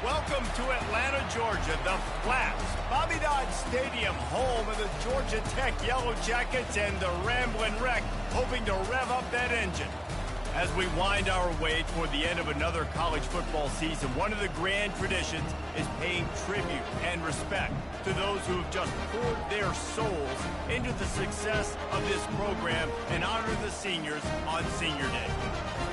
Welcome to Atlanta, Georgia, the Flats, Bobby Dodd Stadium, home of the Georgia Tech Yellow Jackets and the Ramblin' Wreck, hoping to rev up that engine. As we wind our way toward the end of another college football season, one of the grand traditions is paying tribute and respect to those who have just poured their souls into the success of this program and honor the seniors on Senior Day.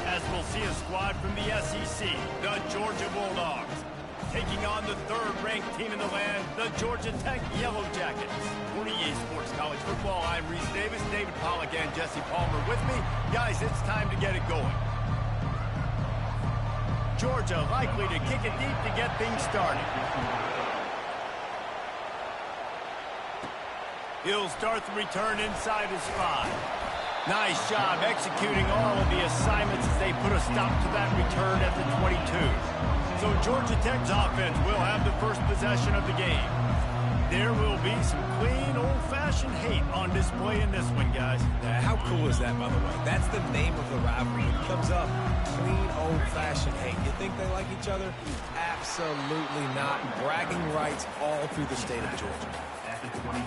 As we'll see a squad from the SEC, the Georgia Bulldogs, taking on the third-ranked team in the land, the Georgia Tech Yellow Jackets. For EA Sports College Football, I'm Reese Davis, David Pollack, and Jesse Palmer with me. Guys, it's time to get it going. Georgia likely to kick it deep to get things started. He'll start the return inside his 5. Nice job executing all of the assignments as they put a stop to that return at the 22. So Georgia Tech's offense will have the first possession of the game. There will be some clean, old-fashioned hate on display in this one, guys. How cool is that, by the way? That's the name of the rivalry. It comes up, clean, old-fashioned hate. You think they like each other? Absolutely not. Bragging rights all through the state of Georgia.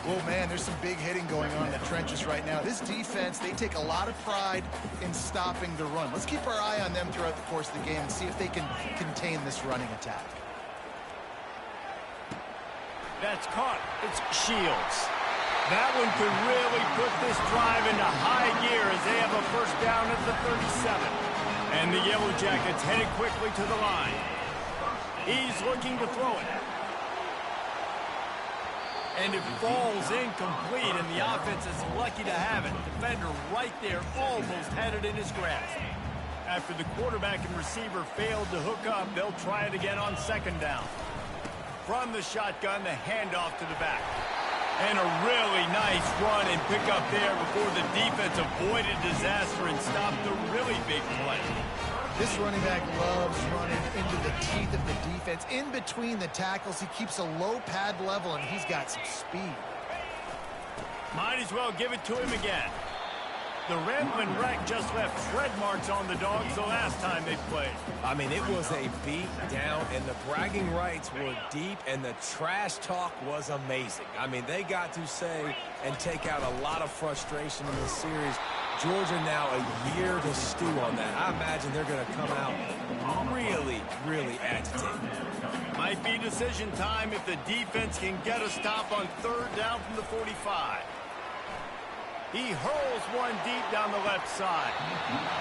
Oh, man, there's some big hitting going on in the trenches right now. This defense, they take a lot of pride in stopping the run. Let's keep our eye on them throughout the course of the game and see if they can contain this running attack. That's caught. It's Shields. That one could really put this drive into high gear as they have a first down at the 37. And the Yellow Jackets headed quickly to the line. He's looking to throw it. And it falls incomplete, and the offense is lucky to have it. Defender right there almost had it in his grasp. After the quarterback and receiver failed to hook up, they'll try it again on second down. From the shotgun, the handoff to the back. And a really nice run and pick up there before the defense avoided disaster and stopped the really big play. This running back loves running into the teeth of the defense. In between the tackles, he keeps a low pad level, and he's got some speed. Might as well give it to him again. The Ramblin' Wreck just left tread marks on the dogs the last time they played. I mean, it was a beat down, and the bragging rights were deep, and the trash talk was amazing. I mean, they got to say and take out a lot of frustration in this series. Georgia now a year to stew on that. I imagine they're going to come out really, really agitated. Might be decision time if the defense can get a stop on third down from the 45. He hurls one deep down the left side.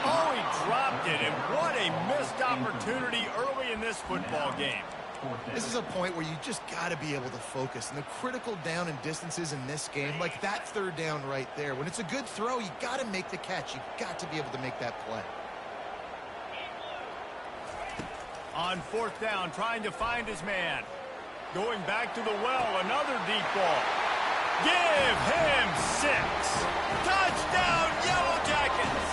Oh, he dropped it, and what a missed opportunity early in this football game. This is a point where you just got to be able to focus. And the critical down and distances in this game, like that third down right there, when it's a good throw, you got to make the catch. You got to be able to make that play. On fourth down, trying to find his man. Going back to the well, another deep ball. Give him 6. Touchdown, Yellow Jackets!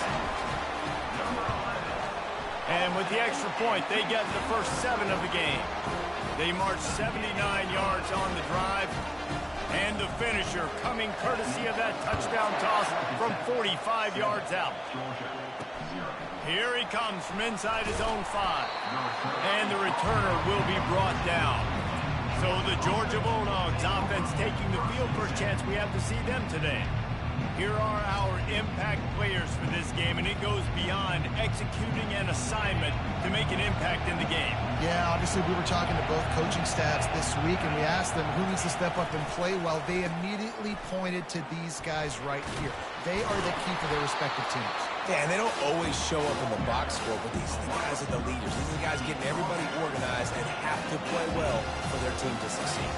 And with the extra point, they get the first 7 of the game. They march 79 yards on the drive. And the finisher coming courtesy of that touchdown toss from 45 yards out. Here he comes from inside his own 5. And the returner will be brought down. So the Georgia Bulldogs offense taking the field. First chance we have to see them today. Here are our impact players for this game, and it goes beyond executing an assignment to make an impact in the game. Yeah, obviously we were talking to both coaching staffs this week, and we asked them who needs to step up and play well. They immediately pointed to these guys right here. They are the key for their respective teams. Yeah, and they don't always show up in the box score, but these are the guys are the leaders. These are the guys getting everybody organized and have to play well for their team to succeed.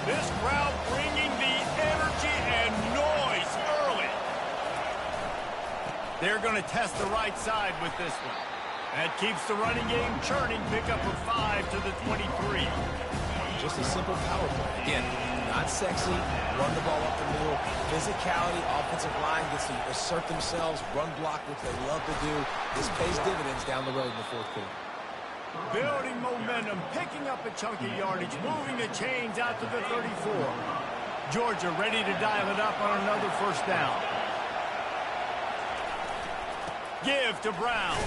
This crowd bringing the energy and noise early. They're going to test the right side with this one. That keeps the running game churning. Pick up a 5 to the 23. Just a simple power play. Again, not sexy, run the ball up the middle. Physicality, offensive line gets to assert themselves, run block, which they love to do. This pays dividends down the road in the fourth quarter. Building momentum, picking up a chunk of yardage, moving the chains out to the 34. Georgia ready to dial it up on another first down. Give to Brown.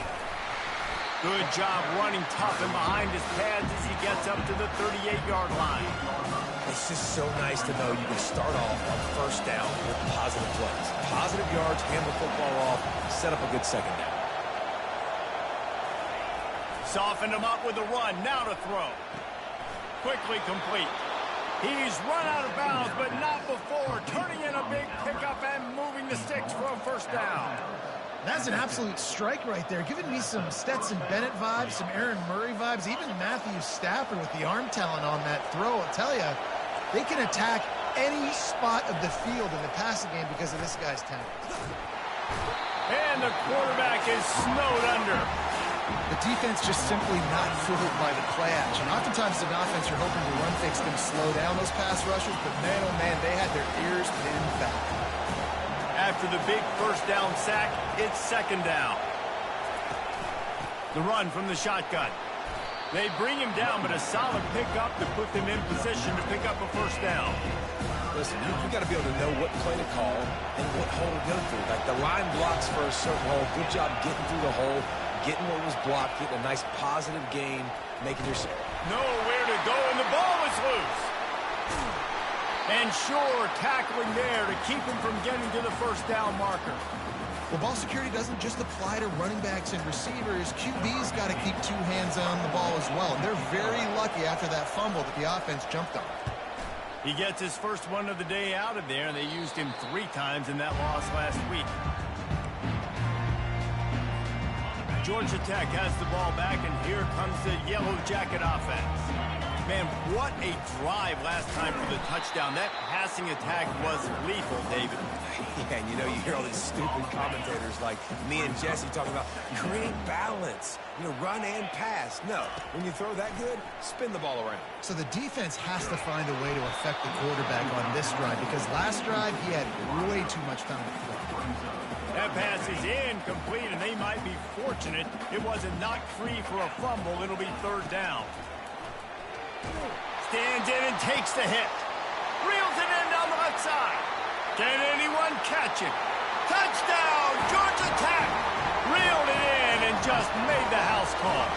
Good job running tough and behind his pads as he gets up to the 38-yard line. It's just so nice to know you can start off on first down with positive plays. Positive yards, hand the football off, set up a good second down. Softened him up with a run, now to throw. Quickly complete. He's run out of bounds, but not before. Turning in a big pickup and moving the sticks for a first down. That's an absolute strike right there, giving me some Stetson Bennett vibes, some Aaron Murray vibes, even Matthew Stafford with the arm talent on that throw. I'll tell you, they can attack any spot of the field in the passing game because of this guy's talent. And the quarterback is snowed under. The defense just simply not fooled by the play action. Oftentimes, as an offense, you're hoping the run fake's going to slow down those pass rushers, but man, oh man, they had their ears pinned back. After the big first down sack, it's second down. The run from the shotgun. They bring him down, but a solid pickup to put them in position to pick up a first down. Listen, you got to be able to know what play to call and what hole to go through. Like the line blocks for a certain hole. Good job getting through the hole, getting what was blocked, getting a nice positive gain, making your... Nowhere to go, and the ball is loose. And sure, tackling there to keep him from getting to the first down marker. Well, ball security doesn't just apply to running backs and receivers. QB's got to keep two hands on the ball as well. And they're very lucky after that fumble that the offense jumped on. He gets his first one of the day out of there, and they used him 3 times in that loss last week. Georgia Tech has the ball back, and here comes the Yellow Jacket offense. Man, what a drive last time for the touchdown. That passing attack was lethal, David. Yeah, and you know, you hear all these stupid commentators like me and Jesse talking about create balance, you know, run and pass. No, when you throw that good, spin the ball around. So the defense has to find a way to affect the quarterback on this drive because last drive he had way too much time to throw. That pass is incomplete, and they might be fortunate it wasn't knocked free for a fumble. It'll be third down. Stands in and takes the hit. Reels it in down the left side. Can anyone catch it? Touchdown, Georgia Tech! Reeled it in and just made the house call.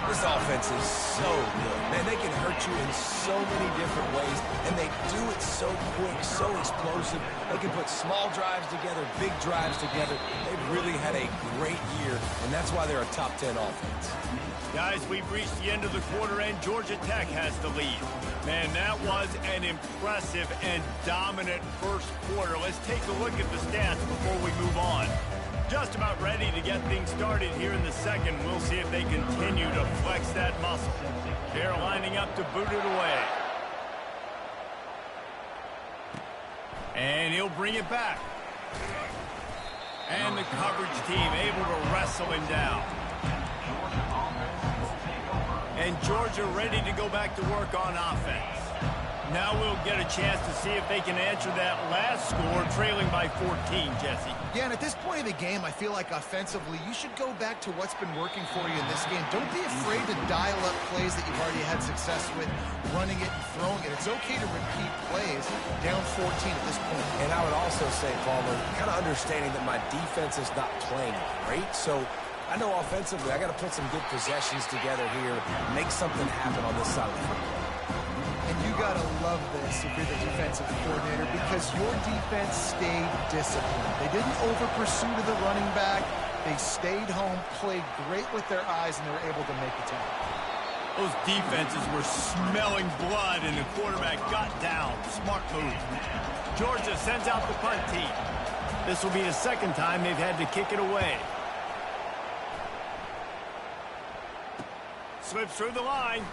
This offense is so good. Man, they can hurt you in so many different ways, and they do it so quick, so explosive. They can put small drives together, big drives together. They've really had a great year, and that's why they're a top 10 offense. Guys, we've reached the end of the quarter, and Georgia Tech has the lead. Man, that was an impressive and dominant first quarter. Let's take a look at the stats before we move on. Just about ready to get things started here in the second. We'll see if they continue to flex that muscle. They're lining up to boot it away. And he'll bring it back. And the coverage team able to wrestle him down. And Georgia ready to go back to work on offense. Now we'll get a chance to see if they can answer that last score, trailing by 14, Jesse. Yeah, and at this point of the game, I feel like offensively, you should go back to what's been working for you in this game. Don't be afraid to dial up plays that you've already had success with, running it and throwing it. It's okay to repeat plays down 14 at this point. And I would also say, Palmer, kind of understanding that my defense is not playing great, so I know offensively I got to put some good possessions together here, make something happen on this side of the football. And you got to love this if you're the defensive coordinator because your defense stayed disciplined. They didn't over-pursue to the running back. They stayed home, played great with their eyes, and they were able to make the tackle. Those defenses were smelling blood, and the quarterback got down. Smart move. Georgia sends out the punt team. This will be the second time they've had to kick it away. Slips through the line.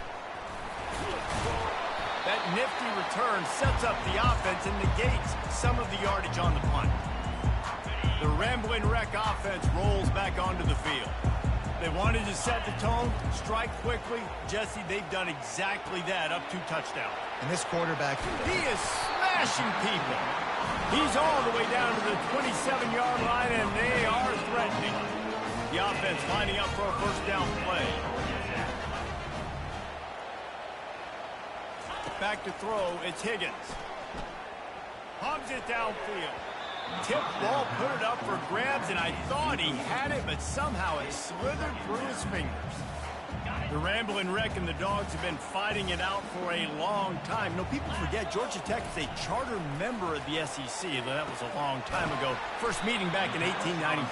That nifty return sets up the offense and negates some of the yardage on the punt. The Ramblin' Wreck offense rolls back onto the field. They wanted to set the tone, strike quickly. Jesse, they've done exactly that up to touchdown. And this quarterback, he is smashing people. He's all the way down to the 27-yard line, and they are threatening. The offense lining up for a first down play. Back to throw, it's Higgins. Pumps it downfield. Tip ball, put it up for grabs, and I thought he had it, but somehow it slithered through his fingers. The Ramblin' Wreck and the Dogs have been fighting it out for a long time. You know, people forget Georgia Tech is a charter member of the SEC. That was a long time ago. First meeting back in 1893.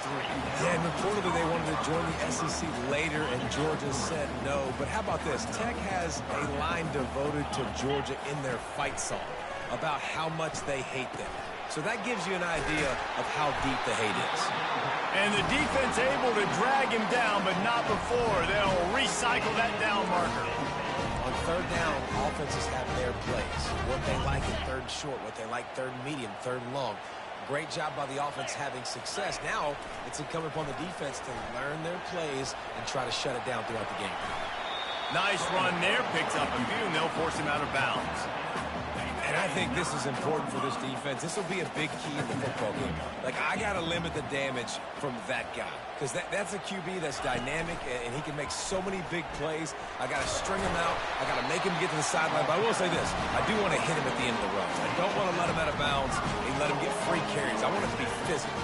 Yeah, and reportedly they wanted to join the SEC later, and Georgia said no. But how about this? Tech has a line devoted to Georgia in their fight song about how much they hate them. So that gives you an idea of how deep the hate is. And the defense able to drag him down, but not before. They'll recycle that down marker. On third down, offenses have their plays. What they like in third and short, what they like third and medium, third and long. Great job by the offense having success. Now it's incumbent upon the defense to learn their plays and try to shut it down throughout the game. Nice run there. Picks up a few, and they'll force him out of bounds. And I think this is important for this defense. This will be a big key in the football game. Like, I got to limit the damage from that guy. Because that's a QB that's dynamic, and he can make so many big plays. I got to string him out. I got to make him get to the sideline. But I will say this. I do want to hit him at the end of the run. I don't want to let him out of bounds and let him get free carries. I want it to be physical.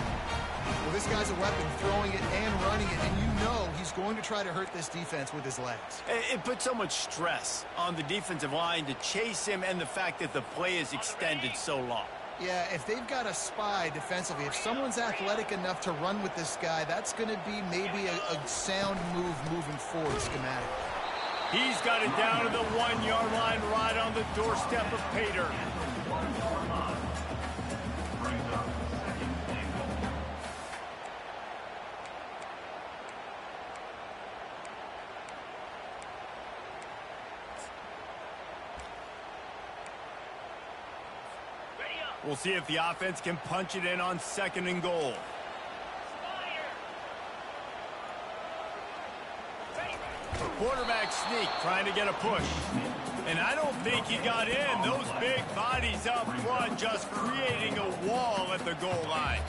Well, this guy's a weapon, throwing it and running it, and you know he's going to try to hurt this defense with his legs. It puts so much stress on the defensive line to chase him, and the fact that the play is extended so long. Yeah, if they've got a spy defensively, if someone's athletic enough to run with this guy, that's going to be maybe a sound move moving forward schematically. He's got it down to the 1-yard line, right on the doorstep of Pater. We'll see if the offense can punch it in on 2nd and goal. Quarterback sneak, trying to get a push. And I don't think he got in. Those big bodies up front just creating a wall at the goal line.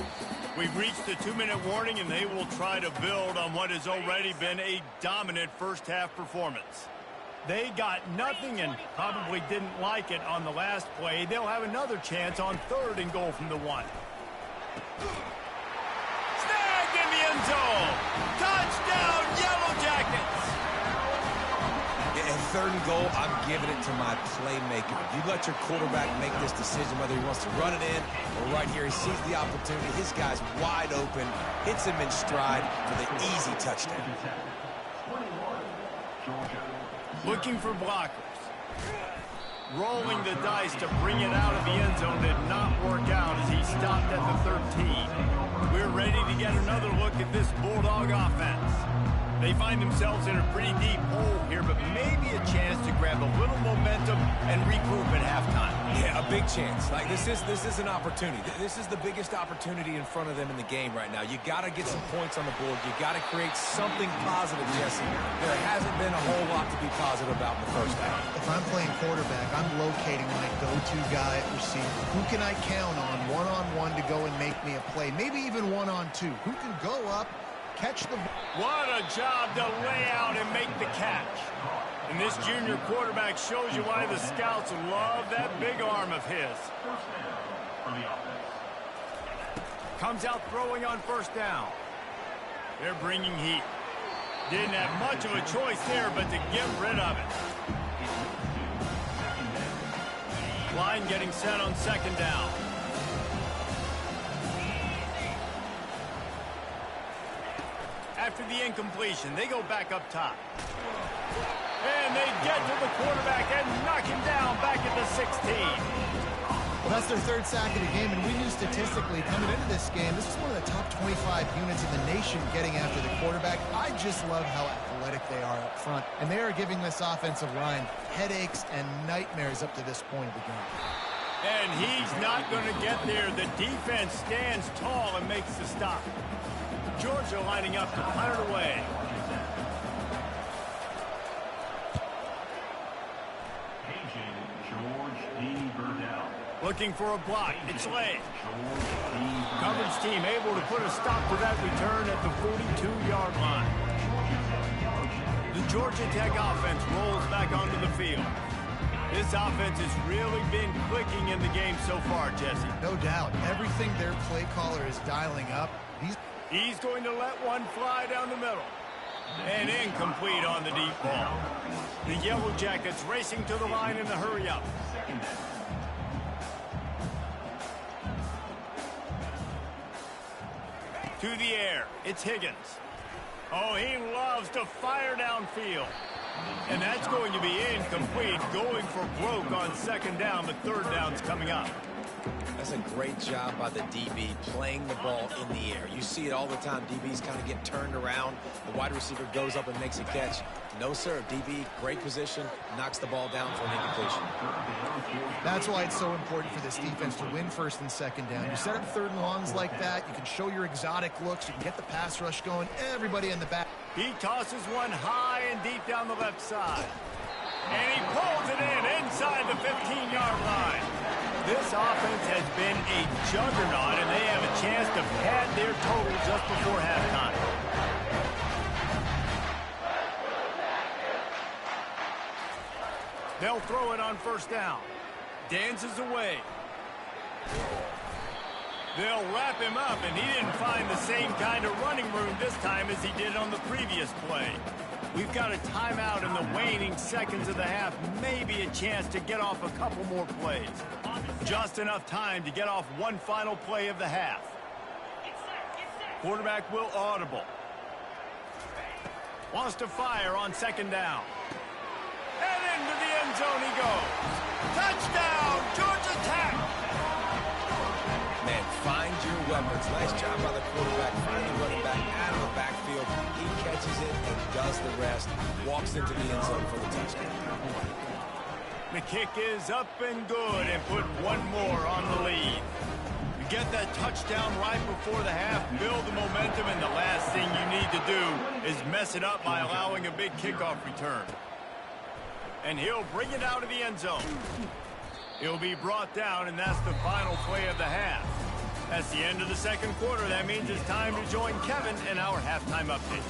We've reached the 2-minute warning, and they will try to build on what has already been a dominant first-half performance. They got nothing and probably didn't like it on the last play. They'll have another chance on 3rd and goal from the 1. Snagged in the end zone. Touchdown, Yellow Jackets. And 3rd and goal, I'm giving it to my playmaker. You let your quarterback make this decision whether he wants to run it in or right here. He sees the opportunity. His guy's wide open, hits him in stride for the easy touchdown. Looking for blockers. Rolling the dice to bring it out of the end zone did not work out as he stopped at the 13. We're ready to get another look at this Bulldog offense. They find themselves in a pretty deep hole here, but maybe a chance to grab a little momentum and regroup at halftime. Yeah, a big chance. Like, this is an opportunity. This is the biggest opportunity in front of them in the game right now. You got to get some points on the board. You got to create something positive, Jesse. There hasn't been a whole lot to be positive about in the first half. If I'm playing quarterback, I'm locating my go-to guy at receiver. Who can I count on one-on-one to go and make me a play? Maybe even one-on-two. Who can go up, catch the ball? What a job to lay out and make the catch. And this junior quarterback shows you why the scouts love that big arm of his. Comes out throwing on 1st down. They're bringing heat. Didn't have much of a choice there but to get rid of it. Line getting set on 2nd down. After the incompletion, they go back up top. And they get to the quarterback and knock him down back at the 16. Well, that's their 3rd sack of the game, and we knew statistically coming into this game, this was one of the top 25 units in the nation getting after the quarterback. I just love how athletic they are up front, and they are giving this offensive line headaches and nightmares up to this point of the game. And he's not going to get there. The defense stands tall and makes the stop. Georgia lining up to punt it away. Looking for a block. It's late. Coverage team able to put a stop to that return at the 42-yard line. The Georgia Tech offense rolls back onto the field. This offense has really been clicking in the game so far, Jesse. No doubt. Everything their play caller is dialing up. He's going to let one fly down the middle. And incomplete on the deep ball. The Yellow Jackets racing to the line in the hurry-up. To the air, it's Higgins. Oh, he loves to fire downfield. And that's going to be incomplete, going for broke on second down, but third down's coming up. That's a great job by the DB playing the ball in the air. You see it all the time. DBs kind of get turned around. The wide receiver goes up and makes a catch. No, sir. DB, great position, knocks the ball down for an incompletion. That's why it's so important for this defense to win first and second down. You set up third and longs like that. You can show your exotic looks. You can get the pass rush going. Everybody in the back. He tosses one high and deep down the left side. And he pulls it in inside the 15-yard line. This offense has been a juggernaut, and they have a chance to pad their total just before halftime. They'll throw it on first down. Dances away. They'll wrap him up, and he didn't find the same kind of running room this time as he did on the previous play. We've got a timeout in the waning seconds of the half. Maybe a chance to get off a couple more plays. Just enough time to get off one final play of the half. Quarterback will audible. Wants to fire on second down. And into the end zone he goes. Touchdown, Georgia Tech! Man, find your weapons. Nice job by the quarterback. Finally running back out of the backfield. He catches it and does the rest. Walks into the end zone for the touchdown. The kick is up and good and put one more on the lead. You get that touchdown right before the half, build the momentum, and the last thing you need to do is mess it up by allowing a big kickoff return. And he'll bring it out of the end zone. He'll be brought down, and that's the final play of the half. That's the end of the second quarter. That means it's time to join Kevin in our halftime update.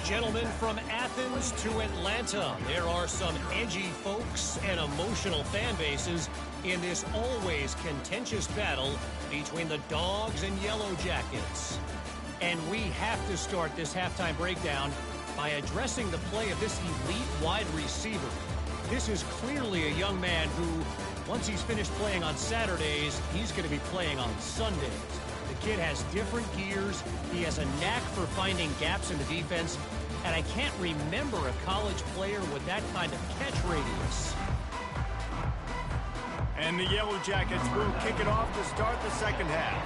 Gentlemen, from Athens to Atlanta, there are some edgy folks and emotional fan bases in this always contentious battle between the Dogs and Yellow Jackets. And we have to start this halftime breakdown by addressing the play of this elite wide receiver. This is clearly a young man who, once he's finished playing on Saturdays, he's going to be playing on Sundays. The kid has different gears. He has a knack for finding gaps in the defense. And I can't remember a college player with that kind of catch radius. And the Yellow Jackets will kick it off to start the second half.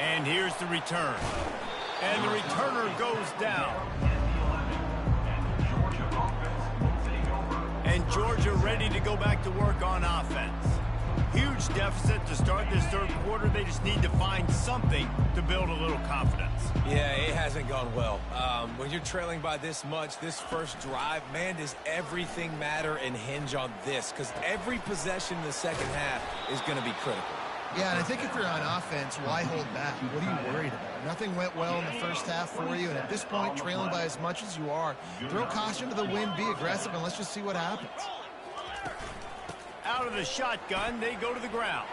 And here's the return. And the returner goes down. And Georgia ready to go back to work on offense. Huge deficit to start this third quarter. They just need to find something to build a little confidence. Yeah, it hasn't gone well. When you're trailing by this much, this first drive, man, does everything matter and hinge on this? Because every possession in the second half is going to be critical. Yeah, and I think if you're on offense, why hold back? What are you worried about? Nothing went well in the first half for you, and at this point, trailing by as much as you are, throw caution to the wind, be aggressive, and let's just see what happens. Out of the shotgun, they go to the ground.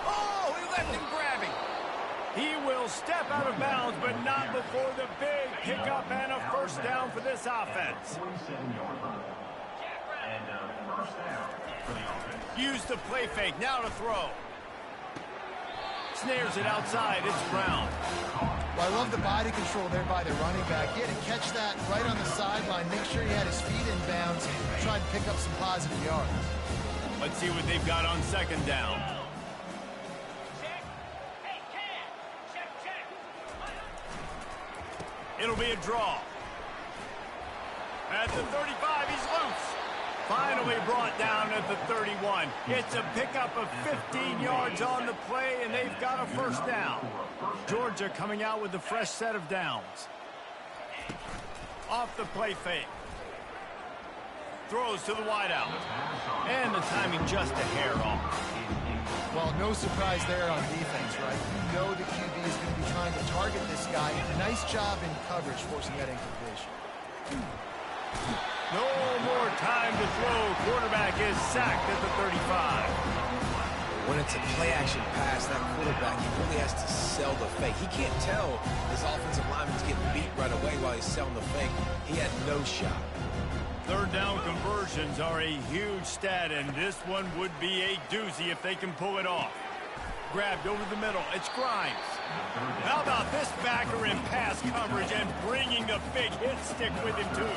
Oh, he left him grabbing. He will step out of bounds, but not before the big pickup and a first down for this offense. Use the play fake, now to throw. Snares it outside, it's Brown. Well, I love the body control there by the running back. He had to catch that right on the sideline, make sure he had his feet in bounds, try and pick up some positive yards. Let's see what they've got on second down. It'll be a draw. At the 35, he's loose. Finally brought down at the 31. It's a pickup of 15 yards on the play, and they've got a first down. Georgia coming out with a fresh set of downs. Off the play fake. Throws to the wideout. And the timing just a hair off. Well, no surprise there on defense, right? You know the QB is going to be trying to target this guy. Nice job in coverage forcing that incompletion. No more time to throw. Quarterback is sacked at the 35. When it's a play-action pass, that quarterback, he really has to sell the fake. He can't tell his offensive lineman's getting beat right away while he's selling the fake. He had no shot. Third down conversions are a huge stat, and this one would be a doozy if they can pull it off. Grabbed over the middle. It's Grimes. How about this backer in pass coverage and bringing the big hit stick with him, too?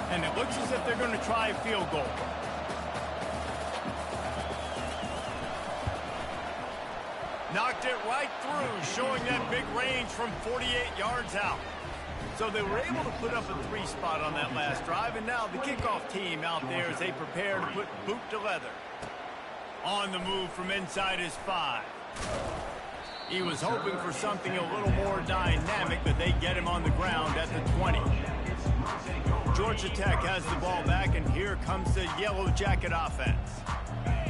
And it looks as if they're going to try a field goal. Knocked it right through, showing that big range from 48 yards out. So they were able to put up a 3-spot on that last drive, and now the kickoff team out there as they prepare to put boot to leather. On the move from inside his 5. He was hoping for something a little more dynamic, but they get him on the ground at the 20. Georgia Tech has the ball back, and here comes the Yellow Jacket offense.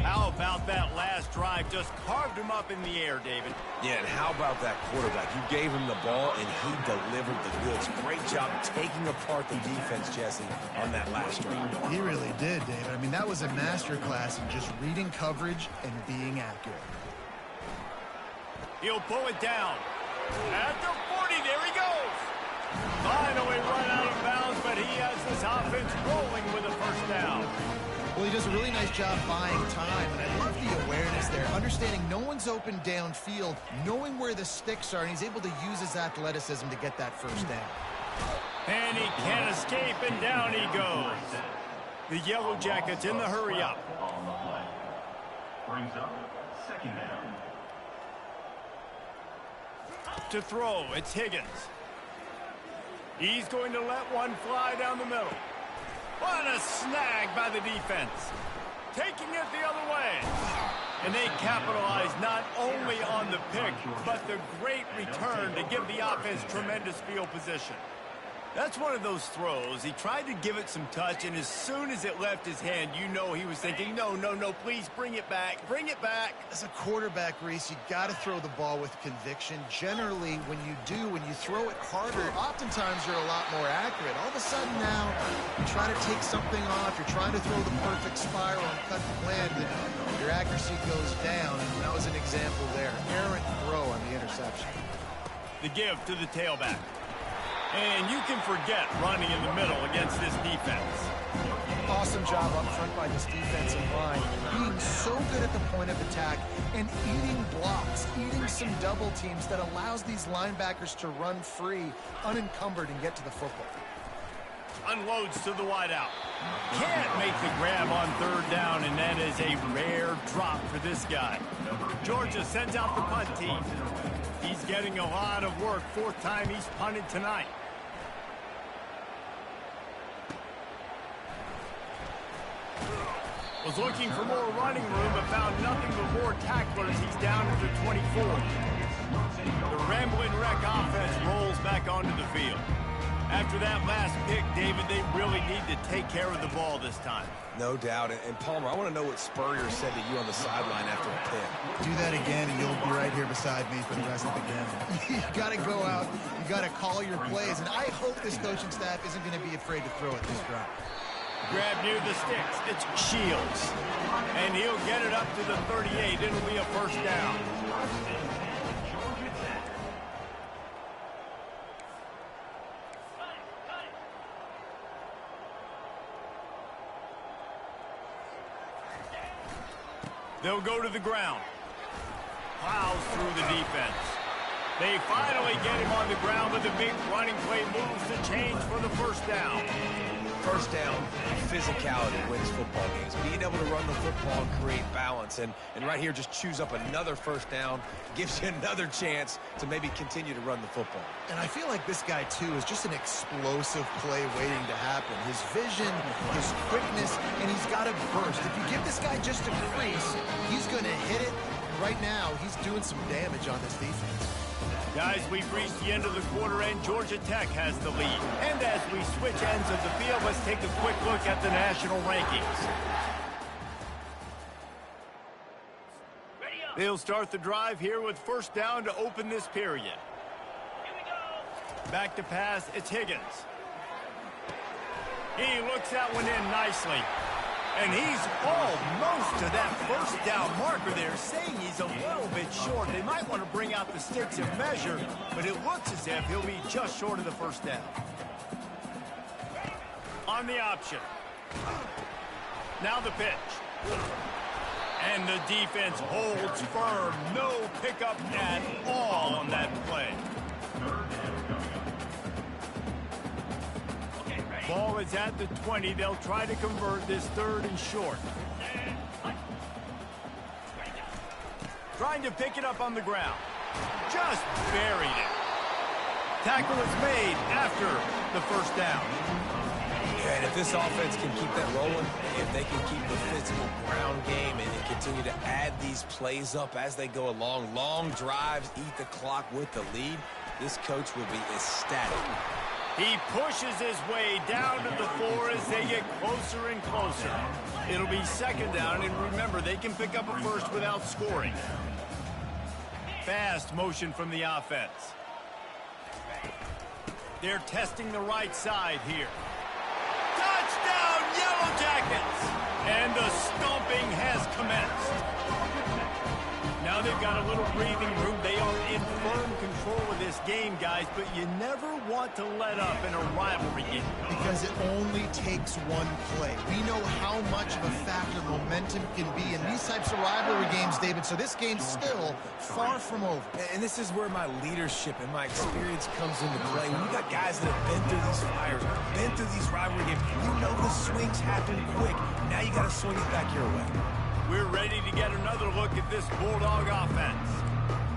How about that last drive? Just carved him up in the air, David. Yeah, and how about that quarterback? You gave him the ball, and he delivered the goods. Great job taking apart the defense, Jesse, on that last drive. He really did, David. I mean, that was a masterclass in just reading coverage and being accurate. He'll pull it down. At the 40, there he goes. Finally run out of bounds, but he has this offense rolling with a first down. Well, he does a really nice job buying time, and I love the awareness there, understanding no one's open downfield, knowing where the sticks are, and he's able to use his athleticism to get that first down. And he can't escape, and down he goes. The Yellow Jackets in the hurry up. Brings up second down. To throw, it's Higgins. He's going to let one fly down the middle. What a snag by the defense. Taking it the other way. And they capitalize not only on the pick, but the great return to give the offense tremendous field position. That's one of those throws. He tried to give it some touch, and as soon as it left his hand, you know he was thinking, no, no, no, please bring it back. Bring it back. As a quarterback, Reese, you got to throw the ball with conviction. Generally, when you do, when you throw it harder, oftentimes you're a lot more accurate. All of a sudden now, you try to take something off, you're trying to throw the perfect spiral and cut the plan, and your accuracy goes down, and that was an example there. Errant throw on the interception. The give to the tailback. And you can forget running in the middle against this defense. Awesome job up front by this defensive line. Being so good at the point of attack and eating blocks, eating some double teams that allows these linebackers to run free, unencumbered, and get to the football. Unloads to the wideout. Can't make the grab on third down, and that is a rare drop for this guy. Georgia sends out the punt team. He's getting a lot of work. 4th time he's punted tonight. Was looking for more running room, but found nothing but more tacklers. He's down to the 24. The Rambling Wreck offense rolls back onto the field. After that last pick, David, they really need to take care of the ball this time. No doubt. And Palmer, I want to know what Spurrier said to you on the sideline after a pick. Do that again, and you'll be right here beside me for the rest of the game. You got to go out. You got to call your plays, and I hope this coaching staff isn't going to be afraid to throw at this drive. Grab near the sticks. It's Shields. And he'll get it up to the 38. It'll be a first down. They'll go to the ground. Plows through the defense. They finally get him on the ground, but the big running play moves the chains for the first down. First down, physicality wins football games. Being able to run the football and create balance. And right here, just choose up another first down. Gives you another chance to maybe continue to run the football. And I feel like this guy, too, is just an explosive play waiting to happen. His vision, his quickness, and he's got a burst. If you give this guy just a crease, he's going to hit it. Right now, he's doing some damage on this defense. Guys, we've reached the end of the quarter, and Georgia Tech has the lead. And as we switch ends of the field, let's take a quick look at the national rankings. They'll start the drive here with first down to open this period. Back to pass, it's Higgins. He looks that one in nicely. And he's almost to that first down marker there, saying he's a little bit short. They might want to bring out the sticks and measure, but it looks as if he'll be just short of the first down. On the option. Now the pitch. And the defense holds firm. No pickup at all on that play. Ball is at the 20. They'll try to convert this 3rd and short. Trying to pick it up on the ground. Just buried it. Tackle is made after the first down. Yeah, and if this offense can keep that rolling, if they can keep the physical ground game and continue to add these plays up as they go along, long drives, eat the clock with the lead, this coach will be ecstatic. He pushes his way down to the 4 as they get closer and closer. It'll be 2nd down, and remember, they can pick up a first without scoring. Fast motion from the offense. They're testing the right side here. Touchdown, Yellow Jackets! And the stomping has commenced. Now they've got a little breathing room. They are in firm control of this game, guys, but you never want to let up in a rivalry game. Because it only takes one play. We know how much of a factor momentum can be in these types of rivalry games, David, so this game's still far from over. And this is where my leadership and my experience comes into play. When you got guys that have been through these fires, been through these rivalry games, you know the swings happen quick. Now you got to swing it back your way. We're ready to get another look at this Bulldog offense.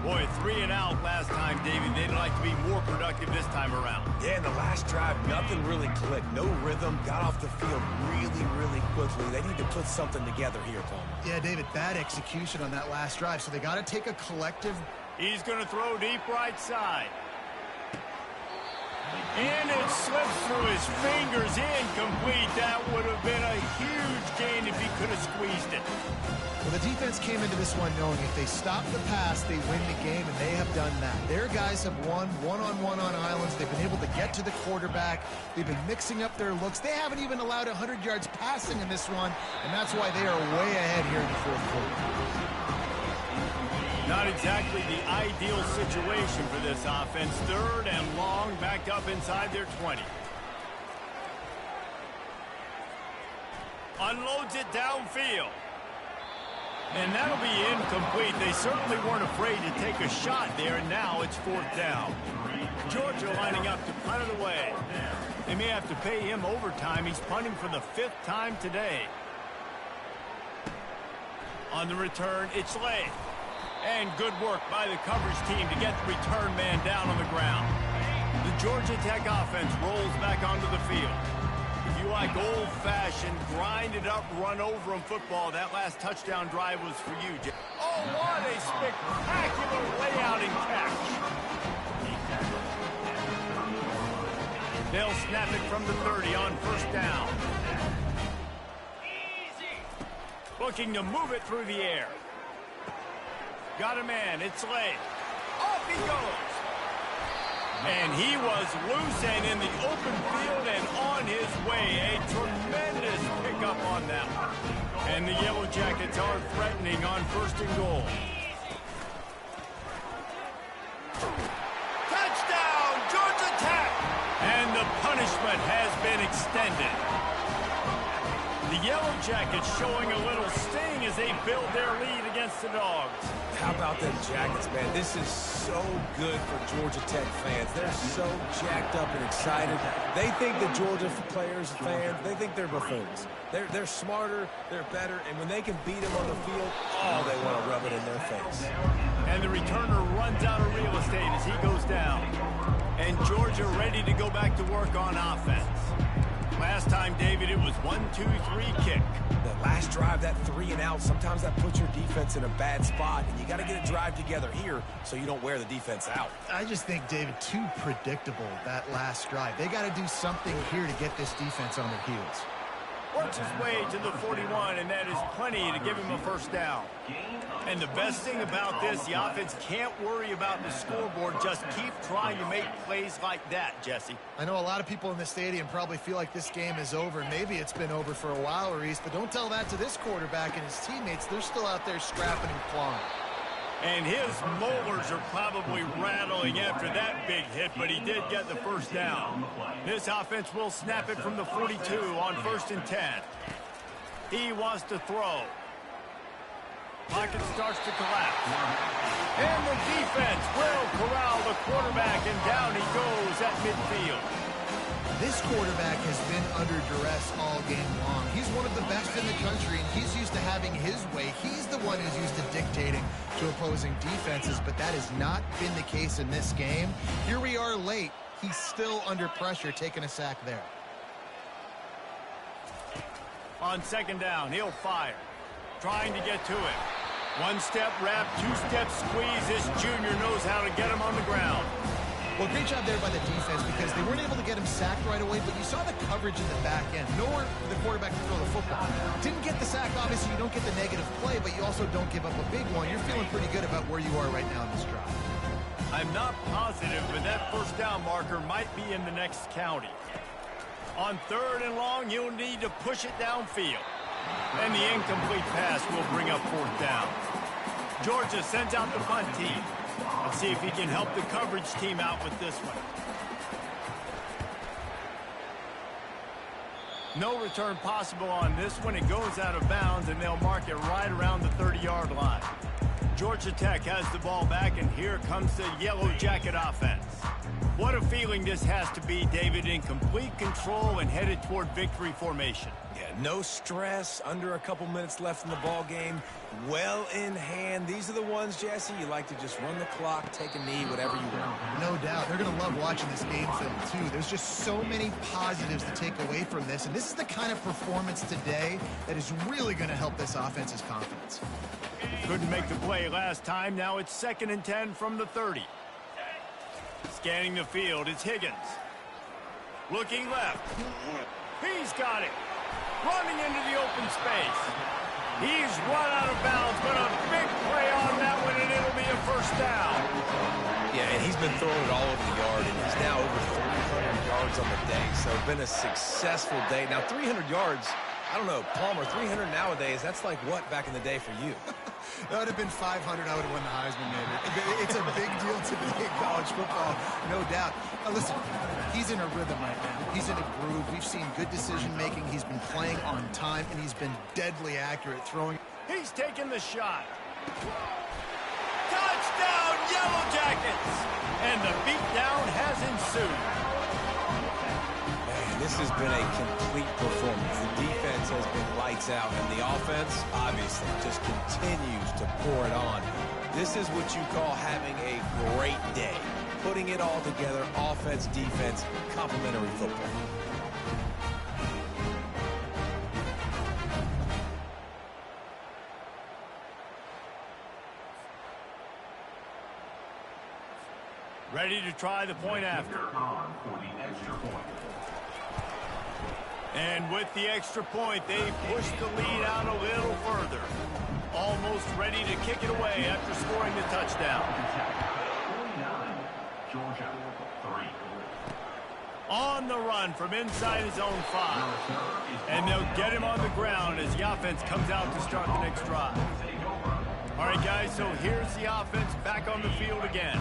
Boy, 3 and out last time, David. They'd like to be more productive this time around. Yeah, in the last drive, nothing really clicked. No rhythm. Got off the field really, really quickly. They need to put something together here, Tom. Yeah, David, bad execution on that last drive, so they got to take a collective. He's going to throw deep right side. And it slips through his fingers, incomplete. That would have been a huge gain if he could have squeezed it. Well, the defense came into this one knowing if they stop the pass, they win the game, and they have done that. Their guys have won one-on-one on islands. They've been able to get to the quarterback. They've been mixing up their looks. They haven't even allowed 100 yards passing in this one, and that's why they are way ahead here in the 4th quarter. Not exactly the ideal situation for this offense. 3rd and long, backed up inside their 20. Unloads it downfield. And that'll be incomplete. They certainly weren't afraid to take a shot there, and now it's 4th down. Georgia lining up to punt it away. They may have to pay him overtime. He's punting for the 5th time today. On the return, it's Lay. And good work by the coverage team to get the return man down on the ground. The Georgia Tech offense rolls back onto the field. If you like old-fashioned, grind-it-up, run-over-'em football, that last touchdown drive was for you, Jay. Oh, what a spectacular layout and catch. They'll snap it from the 30 on 1st down. Looking to move it through the air. Got a man. It's Lay. Off he goes. And he was loose and in the open field and on his way. A tremendous pickup on that one. And the Yellow Jackets are threatening on 1st and goal. Touchdown, Georgia Tech! And the punishment has been extended. The Yellow Jackets showing a little sting as they build their lead against the Dogs. How about them Jackets, man? This is so good for Georgia Tech fans. They're so jacked up and excited. They think the Georgia players, fans, they think they're buffoons. They're smarter, they're better, and when they can beat them on the field, oh, they want to rub it in their face. And the returner runs out of real estate as he goes down. And Georgia ready to go back to work on offense. Last time, David, it was 1-2-3 kick. That last drive, that 3 and out, sometimes that puts your defense in a bad spot, and you got to get a drive together here so you don't wear the defense out. I just think, David, too predictable, that last drive. They got to do something here to get this defense on their heels. Works his way to the 41, and that is plenty to give him a first down. And the best thing about this, the offense can't worry about the scoreboard. Just keep trying to make plays like that, Jesse. I know a lot of people in the stadium probably feel like this game is over. Maybe it's been over for a while, Reese, but don't tell that to this quarterback and his teammates. They're still out there scrapping and clawing. And his molars are probably rattling after that big hit, but he did get the first down. This offense will snap it from the 42 on 1st and 10. He wants to throw. Pocket starts to collapse. And the defense will corral the quarterback, and down he goes at midfield. This quarterback has been under duress all game long. He's one of the best in the country, and he's used to having his way. He's the one who's used to dictating to opposing defenses, but that has not been the case in this game. Here we are late. He's still under pressure, taking a sack there. On 2nd down, he'll fire. Trying to get to it. 1-step wrap, 2-step squeeze. This junior knows how to get him on the ground. Well, great job there by the defense because they weren't able to get him sacked right away, but you saw the coverage in the back end. Nowhere for the quarterback to throw the football. Didn't get the sack, obviously you don't get the negative play, but you also don't give up a big one. You're feeling pretty good about where you are right now in this drive. I'm not positive, but that first down marker might be in the next county. On 3rd and long, you'll need to push it downfield. And the incomplete pass will bring up 4th down. Georgia sends out the punt team. Let's see if he can help the coverage team out with this one. No return possible on this one. It goes out of bounds, and they'll mark it right around the 30-yard line. Georgia Tech has the ball back, and here comes the Yellow Jacket offense. What a feeling this has to be, David, in complete control and headed toward victory formation. Yeah, no stress, under a couple minutes left in the ball game, well in hand. These are the ones, Jesse, you like to just run the clock, take a knee, whatever you want. No doubt. They're going to love watching this game film, too. There's just so many positives to take away from this, and this is the kind of performance today that is really going to help this offense's confidence. Couldn't make the play last time. Now it's 2nd and 10 from the 30. Scanning the field, it's Higgins. Looking left. He's got it. Running into the open space. He's run out of bounds, but a big play on that one, and it'll be a first down. Yeah, and he's been throwing it all over the yard, and he's now over 300 yards on the day, so it's been a successful day. Now, 300 yards, I don't know, Palmer, 300 nowadays, that's like what back in the day for you? That would have been 500. I would have won the Heisman, maybe. It's a big deal today in college football, no doubt. Now, listen, he's in a rhythm right now. He's in a groove. We've seen good decision-making. He's been playing on time, and he's been deadly accurate throwing. He's taking the shot. Touchdown, Yellow Jackets! And the beatdown has ensued. Man, this has been a complete performance. The defense has been lights out, and the offense, obviously, just continues to pour it on. This is what you call having a great day. Putting it all together, offense, defense, complementary football. Ready to try the point after. And with the extra point, they push the lead out a little further. Almost ready to kick it away after scoring the touchdown. Georgia 3. On the run from inside his own 5. And they'll get him on the ground as the offense comes out to start the next drive. All right, guys, so here's the offense back on the field again.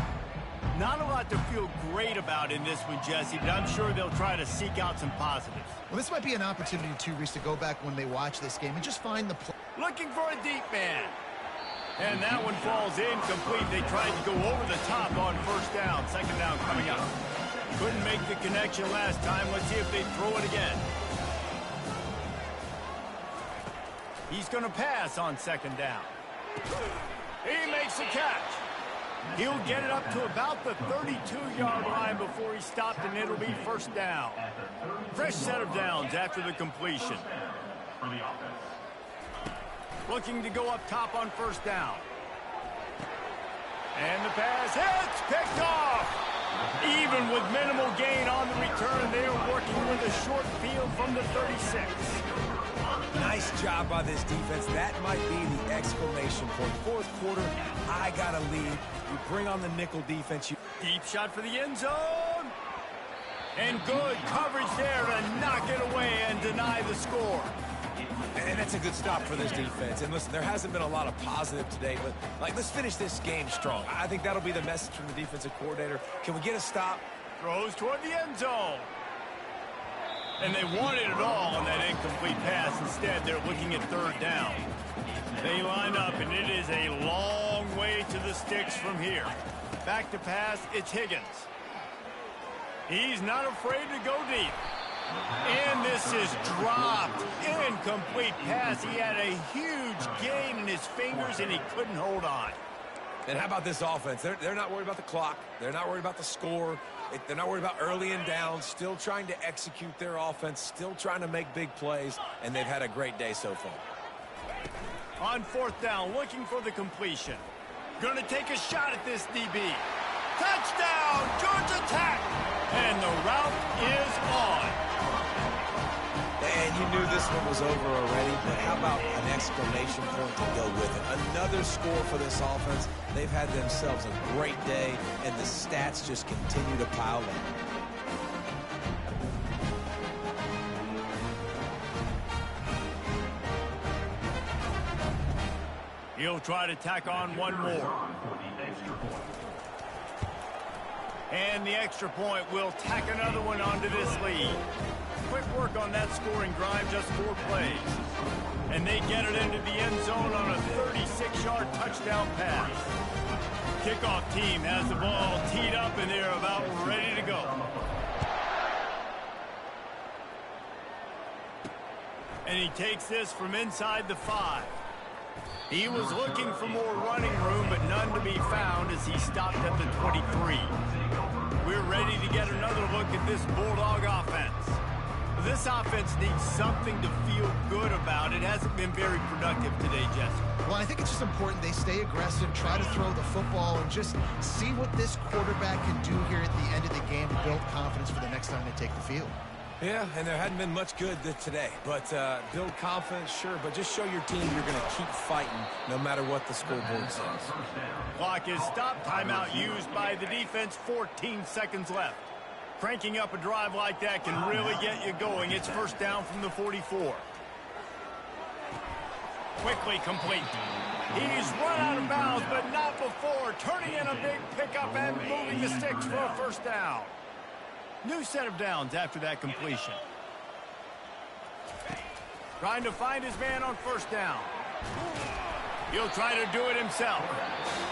Not a lot to feel great about in this one, Jesse, but I'm sure they'll try to seek out some positives. Well, this might be an opportunity, too, Reese, to go back when they watch this game and just find the play. Looking for a deep man. And that one falls incomplete. They tried to go over the top on first down. 2nd down coming up. Couldn't make the connection last time. Let's see if they throw it again. He's going to pass on 2nd down. He makes a catch. He'll get it up to about the 32-yard line before he stopped, and it'll be first down. Fresh set of downs after the completion. Looking to go up top on first down. And the pass hits, picked off. Even with minimal gain on the return, they're working with a short field from the 36. Nice job by this defense. That might be the exclamation point. Fourth quarter, I got a lead. You bring on the nickel defense. Deep shot for the end zone. And good coverage there to knock it away and deny the score. And that's a good stop for this defense. And listen, there hasn't been a lot of positive today, but let's finish this game strong. I think that'll be the message from the defensive coordinator. Can we get a stop? Throws toward the end zone. And they wanted it all on that incomplete pass. Instead, they're looking at third down. They line up, and it is a long way to the sticks from here. Back to pass, it's Higgins. He's not afraid to go deep. And this is dropped. Incomplete pass. He had a huge gain in his fingers, and he couldn't hold on. And how about this offense? They're not worried about the clock. They're not worried about the score. They're not worried about early and down. Still trying to execute their offense. Still trying to make big plays. And they've had a great day so far. On fourth down, looking for the completion. Going to take a shot at this DB. Touchdown, Georgia Tech! And the route is on. And you knew this one was over already, but how about an exclamation point to go with it? Another score for this offense. They've had themselves a great day, and the stats just continue to pile in. He'll try to tack on one more. And the extra point will tack another one onto this lead. Quick work on that scoring drive, just 4 plays. And they get it into the end zone on a 36-yard touchdown pass. Kickoff team has the ball teed up, and they're about ready to go. And he takes this from inside the 5. He was looking for more running room, but none to be found as he stopped at the 23. We're ready to get another look at this Bulldog offense. This offense needs something to feel good about. It hasn't been very productive today, Jesse. Well, I think it's just important they stay aggressive, try to throw the football, and just see what this quarterback can do here at the end of the game to build confidence for the next time they take the field. Yeah, and there hadn't been much good today. But build confidence, sure, but just show your team you're going to keep fighting no matter what the scoreboard says. Clock is stopped. Timeout used by the defense. 14 seconds left. Cranking up a drive like that can really get you going. It's first down from the 44. Quickly complete. He's run out of bounds, but not before. Turning in a big pickup and moving the sticks for a first down. New set of downs after that completion. Trying to find his man on first down. He'll try to do it himself.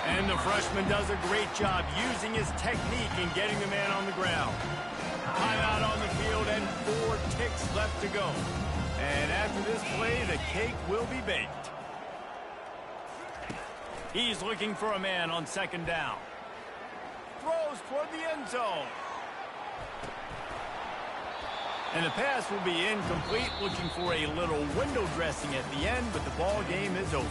And the freshman does a great job using his technique and getting the man on the ground. Timeout on the field and 4 ticks left to go. And after this play, the cake will be baked. He's looking for a man on second down. Throws toward the end zone. And the pass will be incomplete, looking for a little window dressing at the end, but the ball game is over.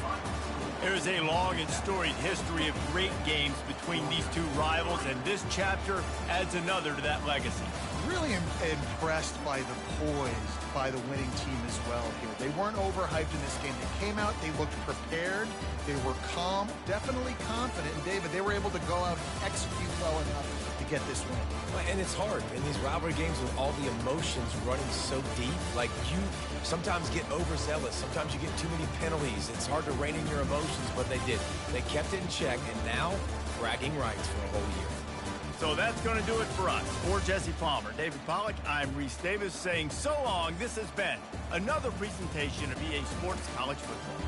There's a long and storied history of great games between these two rivals, and this chapter adds another to that legacy. Really impressed by the poise by the winning team as well here. They weren't overhyped in this game. They came out, they looked prepared, they were calm, definitely confident. And David, they were able to go out and execute well enough to get this win. And it's hard in these rivalry games with all the emotions running so deep. Like, you sometimes get overzealous. Sometimes you get too many penalties. It's hard to rein in your emotions, but they did. They kept it in check, and now bragging rights for a whole year. So that's going to do it for us. For Jesse Palmer, David Pollack, I'm Reese Davis saying so long. This has been another presentation of EA Sports College Football.